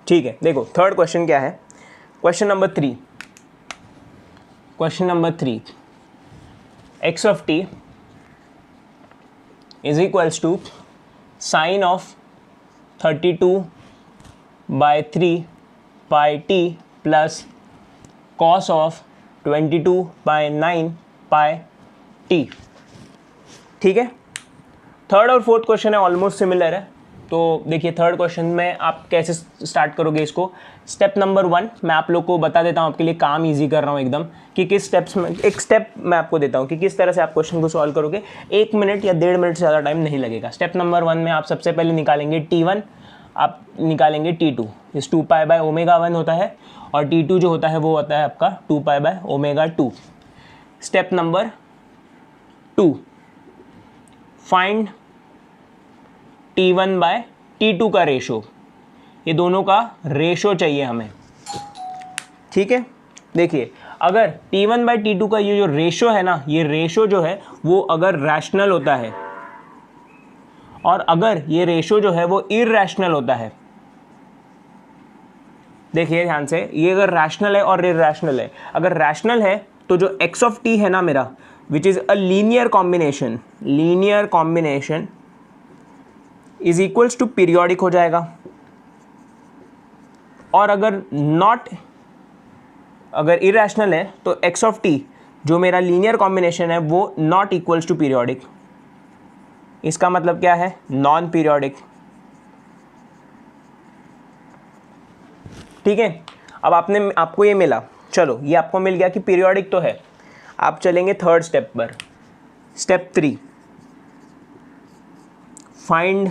ठीक है, देखो थर्ड क्वेश्चन क्या है, question number 3, x of t is equals to sine of 32/3 pi t plus cos of 22/9 pi t, ठीक है। थर्ड और फोर्थ क्वेश्चन है ऑलमोस्ट सिमिलर है। तो देखिए थर्ड क्वेश्चन में आप कैसे स्टार्ट करोगे इसको। स्टेप नंबर 1 मैं आप लोग को बता देता हूँ, आपके लिए काम इजी कर रहा हूँ एकदम, कि किस स्टेप्स में, एक स्टेप मैं आपको देता हूँ कि किस तरह से आप क्वेश्चन को सॉल्व करोगे। 1 मिनट या 1.5 मिनट से ज़्यादा टाइम नहीं लगेगा। स्टेप नंबर 1 में आप सबसे पहले निकालेंगे T1, आप निकालेंगे T2, इस 2π/ω1 होता है, और T2 जो होता है वो होता है आपका 2π/ω2। स्टेप नंबर 2, फाइंड T1/T2 का रेशो, ये दोनों का रेशो चाहिए हमें, ठीक है। देखिए अगर T1/T2 का ये जो रेशो है ना, ये रेशो जो है वो अगर रैशनल होता है और अगर ये रेशो जो है वो इरैशनल होता है, देखिए ध्यान से, ये अगर रैशनल है और इरैशनल है, अगर रैशनल है तो जो x ऑफ t है ना मेरा, which is a linear combination is equals to periodic हो जाएगा। और अगर इरैशनल है तो x ऑफ t जो मेरा लीनियर कॉम्बिनेशन है वो नॉट इक्वल्स टू पीरियोडिक। इसका मतलब क्या है, नॉन पीरियोडिक, ठीक है। अब आपको ये मिला, चलो ये आपको मिल गया कि पीरियोडिक तो है। आप चलेंगे थर्ड स्टेप पर, step 3, find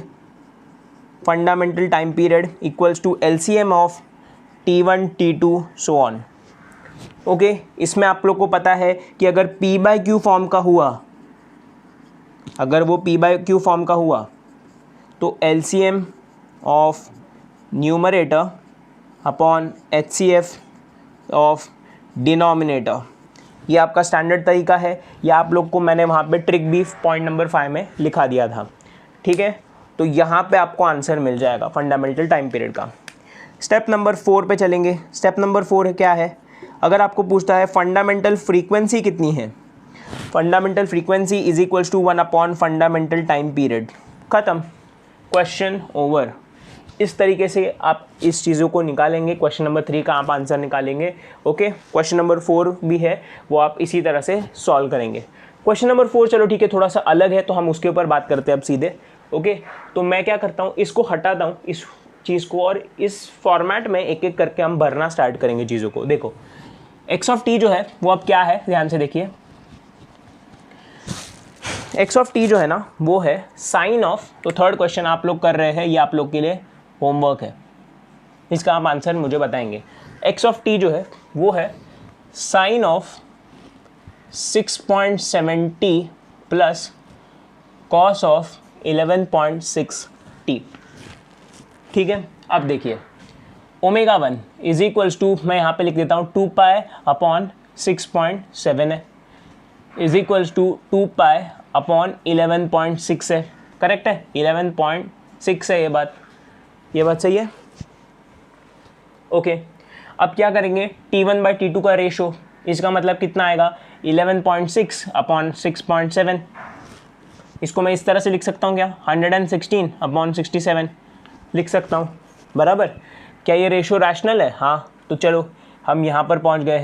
fundamental time period equals to LCM of T1 T2 so on, okay. इसमें आप लोग को पता है कि अगर P/Q फॉर्म का हुआ, अगर वो P/Q फॉर्म का हुआ तो LCM of numerator upon HCF of denominator, ये आपका स्टैंडर्ड तरीका है। या आप लोग को मैंने वहाँ पे ट्रिक भी पॉइंट नंबर 5 में लिखा दिया था, ठीक है, तो यहाँ पे आपको आंसर मिल जाएगा फंडामेंटल टाइम पीरियड का। स्टेप नंबर 4 पे चलेंगे। स्टेप नंबर 4 क्या है, अगर आपको पूछता है फंडामेंटल फ्रीक्वेंसी कितनी है, fundamental frequency is equals to 1 upon fundamental time period, ख़त्म, क्वेश्चन ओवर। इस तरीके से आप इस चीज़ों को निकालेंगे। क्वेश्चन नंबर 3 का आप आंसर निकालेंगे। ओके, क्वेश्चन नंबर 4 भी है, वो आप इसी तरह से सॉल्व करेंगे। क्वेश्चन नंबर 4 चलो ठीक है, थोड़ा सा अलग है, तो हम उसके ऊपर बात करते हैं अब सीधे। ओके, तो मैं क्या करता हूँ, इसको हटाता हूँ इस चीज़ को, और इस फॉर्मेट में एक एक करके हम भरना स्टार्ट करेंगे चीज़ों को। देखो एक्स ऑफ टी जो है वो अब क्या है, ध्यान से देखिए। एक्स ऑफ टी जो है ना वो है साइन ऑफ, तो थर्ड क्वेश्चन आप लोग कर रहे हैं, ये आप लोग के लिए होमवर्क है, इसका आप आंसर मुझे बताएंगे। एक्स ऑफ टी जो है वो है sine of 6.7t plus cos of 11.6t। ठीक है, अब देखिए ओमेगा 1 इज इक्वल्स टू, मैं यहाँ पे लिख देता हूँ 2 पाई अपॉन 6.7 है, is equals to 2 pi upon 11.6 है। करेक्ट है, 11.6 है, ये बात सही है। ओके, अब क्या करेंगे, T1/T2 का रेशो, इसका मतलब कितना आएगा 11.6 अपॉन 6.7। इसको मैं इस तरह से लिख सकता हूँ क्या, 116 अपॉन 67 लिख सकता हूँ, बराबर। क्या ये रेशो रैशनल है? हाँ, तो चलो हम यहाँ पर पहुँच गए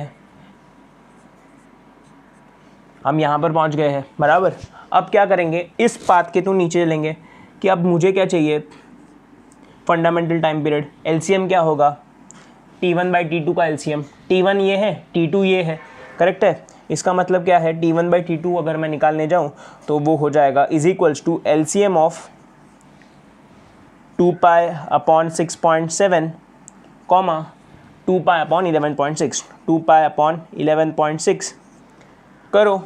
हैं, बराबर। अब क्या करेंगे, इस पाथ के तो नीचे लेंगे कि अब मुझे क्या चाहिए, फंडामेंटल टाइम पीरियड। एलसीएम क्या होगा, T1/T2 का एलसीएम, T1 ये है, T2 ये है, करेक्ट है। इसका मतलब क्या है, T1/T2 अगर मैं निकालने जाऊँ तो वो हो जाएगा is equals to LCM of 2 pi upon 6.7 comma 2 pi upon 11.6, 2 pi upon 11.6 करो।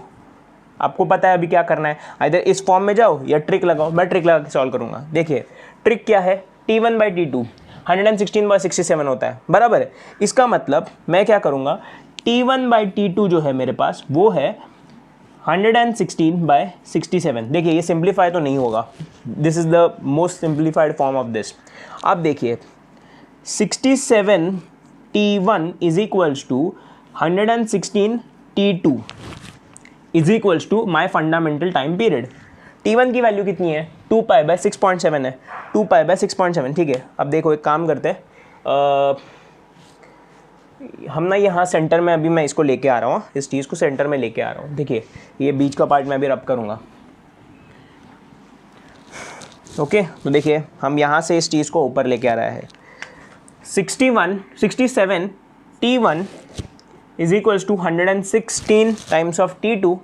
आपको पता है अभी क्या करना है, इधर इस फॉर्म में जाओ या ट्रिक लगाओ। मैं ट्रिक लगा के सॉल्व करूँगा। देखिए ट्रिक क्या है, T1/T2 116/67 होता है, बराबर है। इसका मतलब मैं क्या करूँगा, T1/T2 जो है मेरे पास वो है 116/67। देखिए ये सिंप्लीफाई तो नहीं होगा, this is the most simplified form of this. अब देखिए 67 T1 is equals to 116 T2 is equals to my fundamental time period. T1 की वैल्यू कितनी है, 2 पाई बाय 6.7 है, 2 पाई बाय 6.7। ठीक है, अब देखो एक काम करते हैं, हम ना यहाँ सेंटर में, अभी मैं इसको लेके आ रहा हूँ, इस चीज़ को सेंटर में लेके आ रहा हूँ। देखिए ये बीच का पार्ट मैं भी रब करूँगा। ओके, तो देखिए हम यहाँ से इस चीज़ को ऊपर लेके आ रहा है। 67 T1 is equals to 116 times of T2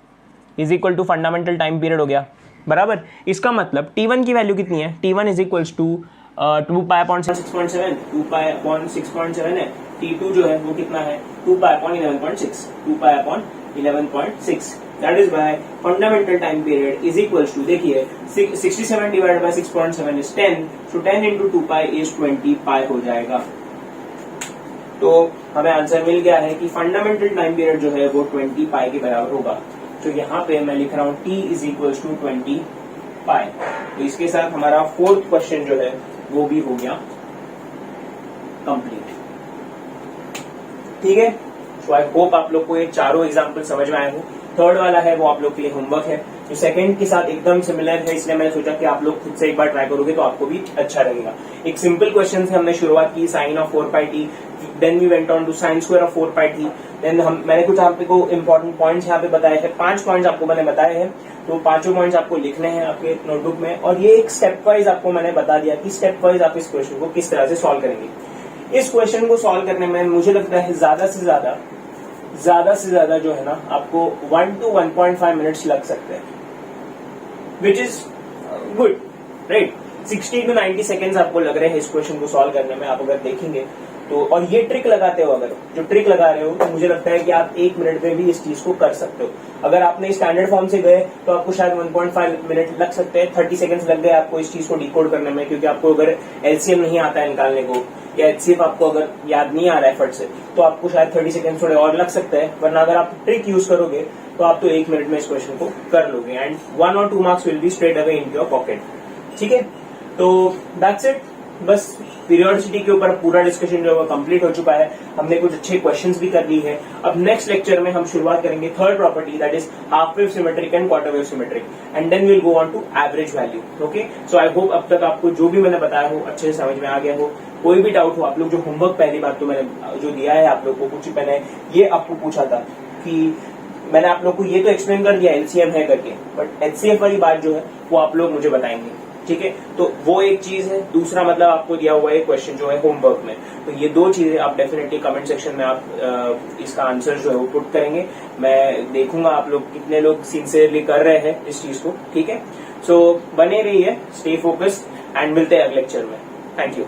is equal to fundamental time period हो गया, बराबर। इसका मतलब T1 की वैल्यू कितनी है, T1 is equals to 2 pi upon 6.7, 2 pi upon 6.7 है। T2 जो है वो कितना है, 2 pi upon 11.6, 2 pi upon 11.6। That is why fundamental time period is equals to, देखिए 67 divided by 6.7 is 10, so 10 into 2 pi is 20 pi हो जाएगा। तो हमें आंसर मिल गया है कि फंडामेंटल टाइम पीरियड जो है वो 20 पाई के बराबर होगा। तो यहाँ पे मैं लिख रहा हूँ T इज इक्वल्स टू 20 पाई। तो इसके साथ हमारा 4th क्वेश्चन जो है वो भी हो गया कंप्लीट। ठीक है, सो आई होप आप लोग को ये चारों एग्जाम्पल समझ में आए हो। थर्ड वाला है वो आप लोग के लिए होमवर्क है, जो सेकंड के साथ एकदम सिमिलर है, इसलिए मैंने सोचा कि आप लोग खुद से एक बार ट्राई करोगे तो आपको भी अच्छा लगेगा। एक सिंपल क्वेश्चन से हमने शुरुआत की, sine of 4 pi t, then we went on to sine square of 4 pi t, then मैंने कुछ आपको इंपॉर्टेंट पॉइंट्स यहाँ पे बताए हैं, 5 पॉइंट्स आपको मैंने बताए हैं, तो पांचों पॉइंट्स आपको लिखने हैं आपके नोटबुक में, और ये एक स्टेप वाइज आपको मैंने बता दिया कि स्टेप वाइज आप इस क्वेश्चन को किस तरह से सॉल्व करेंगे। इस क्वेश्चन को सॉल्व करने में मुझे लगता है ज्यादा से ज्यादा जो है ना आपको 1 to 1.5 मिनट्स लग सकते हैं, which is good, right. 60 to 90 seconds आपको लग रहे हैं इस क्वेश्चन को सॉल्व करने में, आप अगर देखेंगे तो। और ये ट्रिक लगाते हो, अगर जो ट्रिक लगा रहे हो, तो मुझे लगता है कि आप 1 मिनट में भी इस चीज को कर सकते हो। अगर आपने स्टैंडर्ड फॉर्म से गए तो आपको शायद 1.5 मिनट लग सकते हैं, 30 सेकंड्स लग गए आपको इस चीज को डिकोड करने में, क्योंकि आपको अगर एलसीएम नहीं आता है निकालने को, या एचसीएफ आपको अगर याद नहीं आ रहा है फट से, तो आपको शायद 30 सेकंड थोड़े और लग सकते हैं। वरना अगर आप ट्रिक यूज करोगे तो आप तो 1 मिनट में इस क्वेश्चन को कर लोगे, and 1 or 2 marks will be straight away in your pocket. ठीक है, तो दैट्स इट। बस पीरियोडिसिटी के ऊपर पूरा डिस्कशन जो है कंप्लीट हो चुका है। हमने कुछ अच्छे क्वेश्चंस भी कर ली है। अब नेक्स्ट लेक्चर में हम शुरुआत करेंगे third property, that is half wave symmetric and quarter wave symmetric, and then will go on to average value. Okay, so I hope अब तक आपको जो भी मैंने बताया हो अच्छे से समझ में आ गया हो। कोई भी डाउट हो, आप लोग जो होमवर्क पहली बात तो मैंने जो दिया है आप लोग को, कुछ मैंने ये आपको पूछा था कि मैंने आप लोग को ये तो एक्सप्लेन कर दिया एलसीएम है करके, बट एचसीएफ वाली बात जो है वो आप लोग मुझे बताएंगे। ठीक है, तो वो एक चीज है। दूसरा मतलब आपको दिया हुआ है क्वेश्चन जो है होमवर्क में, तो ये दो चीजें आप डेफिनेटली कमेंट सेक्शन में आप इसका आंसर जो है वो पुट करेंगे। मैं देखूंगा आप लोग कितने लोग सिंसियरली कर रहे हैं इस चीज को। ठीक है, सो बने रहिए, स्टे फोकस्ड एंड मिलते हैं अगले लेक्चर में। Thank you.